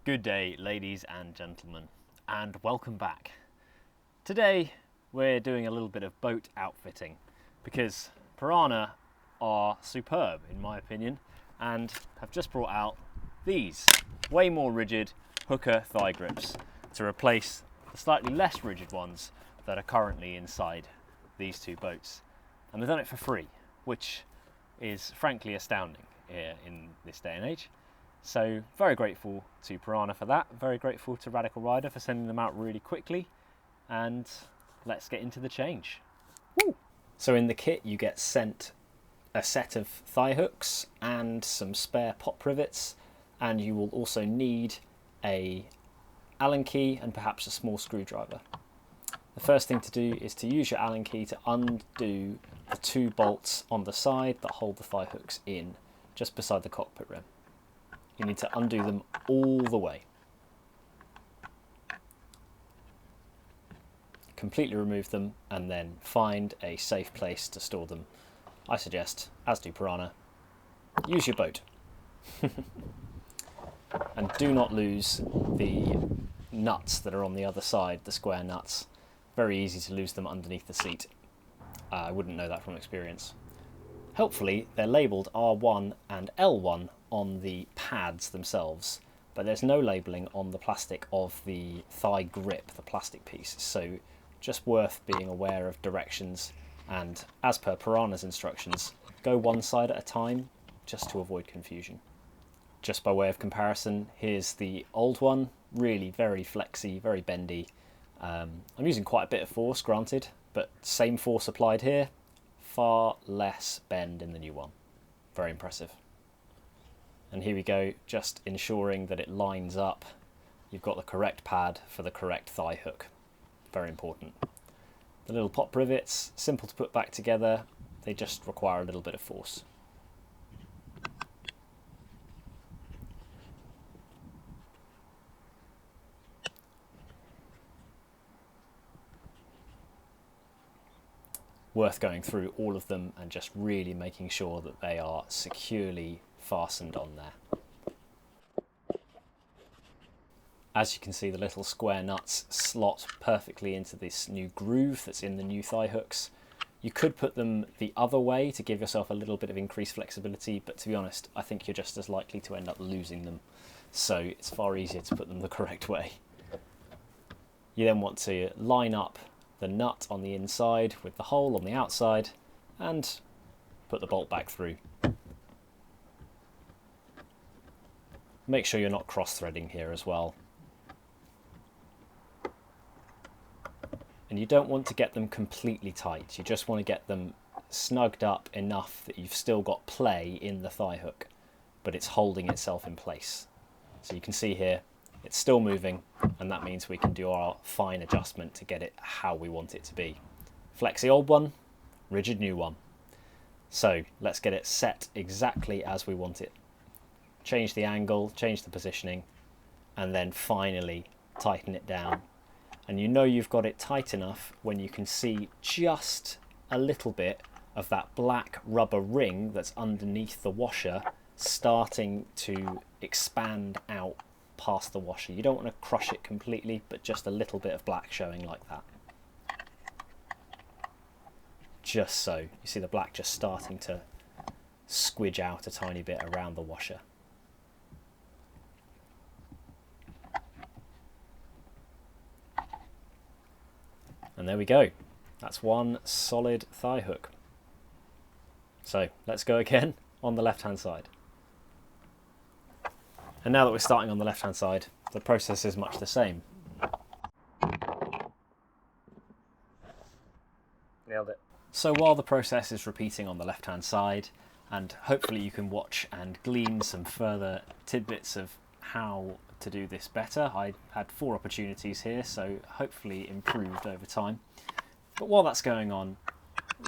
Good day, ladies and gentlemen, and welcome back. Today we're doing a little bit of boat outfitting because Pyranha are superb in my opinion and have just brought out these way more rigid hooker thigh grips to replace the slightly less rigid ones that are currently inside these two boats. And they've done it for free, which is frankly astounding in this day and age. So very grateful to Pyranha for that, very grateful to Radical Rider for sending them out really quickly, and let's get into the change. Woo! So in the kit you get sent a set of thigh hooks and some spare pop rivets, and you will also need a Allen key and perhaps a small screwdriver. The first thing to do is to use your Allen key to undo the two bolts on the side that hold the thigh hooks in, just beside the cockpit rim. You need to undo them all the way. Completely remove them and then find a safe place to store them. I suggest, as do Pyranha, use your boat. And do not lose the nuts that are on the other side, the square nuts. Very easy to lose them underneath the seat. I wouldn't know that from experience. Helpfully, they're labelled R1 and L1 on the pads themselves, but there's no labelling on the plastic of the thigh grip, the plastic piece, so just worth being aware of directions, and as per Pyranha's instructions, go one side at a time just to avoid confusion. Just by way of comparison, here's the old one, really very flexy, very bendy. I'm using quite a bit of force, granted, but same force applied here, far less bend in the new one. Very impressive. And here we go, just ensuring that it lines up. You've got the correct pad for the correct thigh hook. Very important. The little pop rivets, simple to put back together, they just require a little bit of force. Worth going through all of them and just really making sure that they are securely fastened on there. As you can see, the little square nuts slot perfectly into this new groove that's in the new thigh hooks. You could put them the other way to give yourself a little bit of increased flexibility, but to be honest, I think you're just as likely to end up losing them. So it's far easier to put them the correct way. You then want to line up the nut on the inside with the hole on the outside and put the bolt back through. Make sure you're not cross-threading here as well. And you don't want to get them completely tight, you just want to get them snugged up enough that you've still got play in the thigh hook, but it's holding itself in place. So you can see here, it's still moving, and that means we can do our fine adjustment to get it how we want it to be. Flexy old one, rigid new one. So let's get it set exactly as we want it. Change the angle, change the positioning, and then finally tighten it down. And you know you've got it tight enough when you can see just a little bit of that black rubber ring that's underneath the washer starting to expand out past the washer. You don't want to crush it completely, but just a little bit of black showing like that. Just so. You see the black just starting to squidge out a tiny bit around the washer. And there we go. That's one solid thigh hook. So let's go again on the left hand side. And now that we're starting on the left hand side, the process is much the same. Nailed it. So while the process is repeating on the left hand side, and hopefully you can watch and glean some further tidbits of how to do this better. I had 4 opportunities here, so hopefully improved over time. But while that's going on,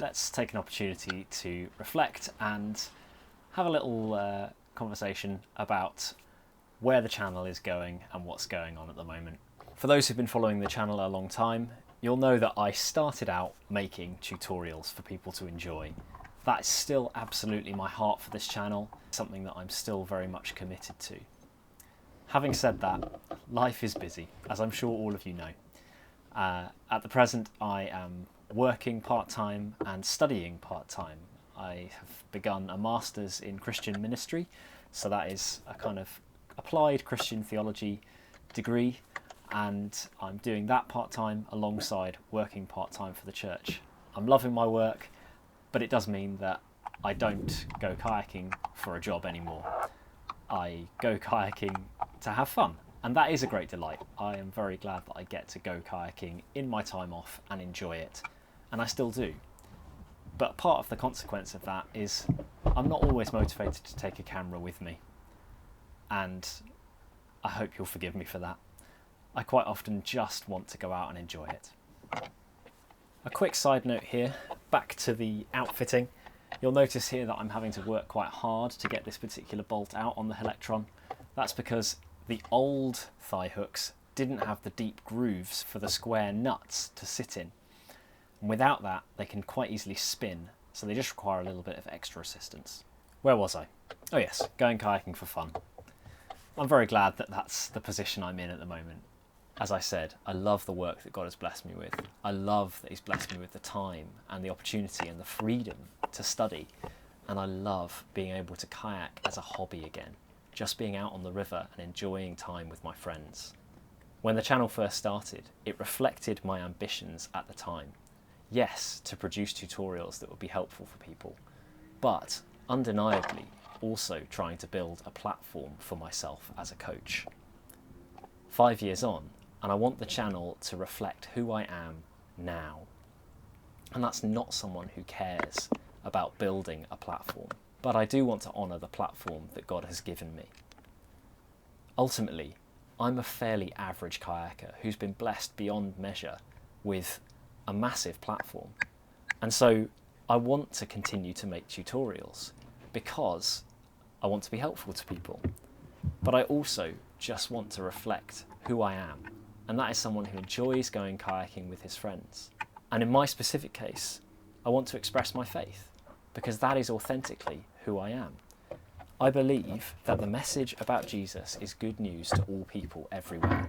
let's take an opportunity to reflect and have a little conversation about where the channel is going and what's going on at the moment. For those who've been following the channel a long time, you'll know that I started out making tutorials for people to enjoy. That is still absolutely my heart for this channel, something that I'm still very much committed to. Having said that, life is busy, as I'm sure all of you know. At the present, I am working part-time and studying part-time. I have begun a master's in Christian ministry, so that is a kind of applied Christian theology degree, and I'm doing that part-time alongside working part-time for the church. I'm loving my work, but it does mean that I don't go kayaking for a job anymore. I go kayaking to have fun, and that is a great delight. I am very glad that I get to go kayaking in my time off and enjoy it, and I still do. But part of the consequence of that is I'm not always motivated to take a camera with me, and I hope you'll forgive me for that. I quite often just want to go out and enjoy it. A quick side note here, back to the outfitting. You'll notice here that I'm having to work quite hard to get this particular bolt out on the Helectron. That's because the old thigh hooks didn't have the deep grooves for the square nuts to sit in. And without that, they can quite easily spin, so they just require a little bit of extra assistance. Where was I? Oh yes, going kayaking for fun. I'm very glad that that's the position I'm in at the moment. As I said, I love the work that God has blessed me with. I love that He's blessed me with the time and the opportunity and the freedom to study. And I love being able to kayak as a hobby again, just being out on the river and enjoying time with my friends. When the channel first started, it reflected my ambitions at the time. Yes, to produce tutorials that would be helpful for people, but undeniably also trying to build a platform for myself as a coach. 5 years on, and I want the channel to reflect who I am now. And that's not someone who cares about building a platform, but I do want to honour the platform that God has given me. Ultimately, I'm a fairly average kayaker who's been blessed beyond measure with a massive platform. And so I want to continue to make tutorials because I want to be helpful to people. But I also just want to reflect who I am, and that is someone who enjoys going kayaking with his friends. And in my specific case, I want to express my faith, because that is authentically who I am. I believe that the message about Jesus is good news to all people everywhere,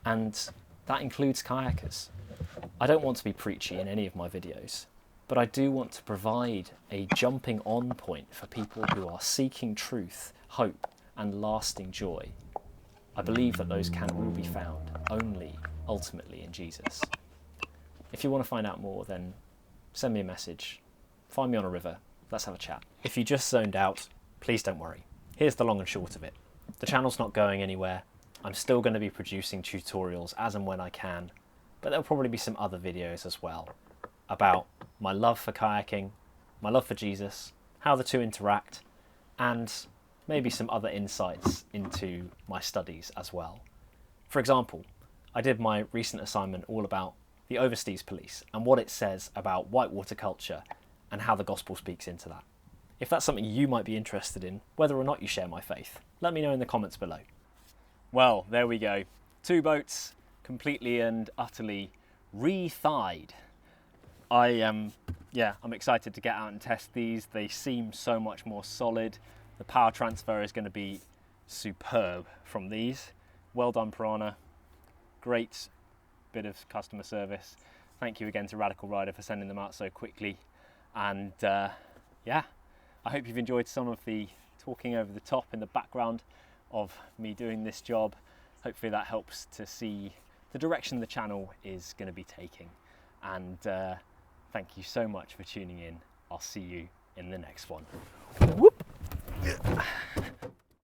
and that includes kayakers. I don't want to be preachy in any of my videos, but I do want to provide a jumping on point for people who are seeking truth, hope, and lasting joy. I believe that those can all be found only ultimately in Jesus. If you want to find out more, then send me a message, find me on a river, let's have a chat. If you just zoned out, please don't worry. Here's the long and short of it. The channel's not going anywhere. I'm still going to be producing tutorials as and when I can, but there'll probably be some other videos as well about my love for kayaking, my love for Jesus, how the two interact, and maybe some other insights into my studies as well. For example, I did my recent assignment all about the Overseas Police and what it says about whitewater culture and how the gospel speaks into that. If that's something you might be interested in, whether or not you share my faith, let me know in the comments below. Well, there we go. 2 boats completely and utterly re-thighed. I'm excited to get out and test these. They seem so much more solid. The power transfer is going to be superb from these. Well done, Pyranha. Great bit of customer service. Thank you again to Radical Rider for sending them out so quickly. And I hope you've enjoyed some of the talking over the top in the background of me doing this job. Hopefully that helps to see the direction the channel is going to be taking. And thank you so much for tuning in. I'll see you in the next one. Whoop.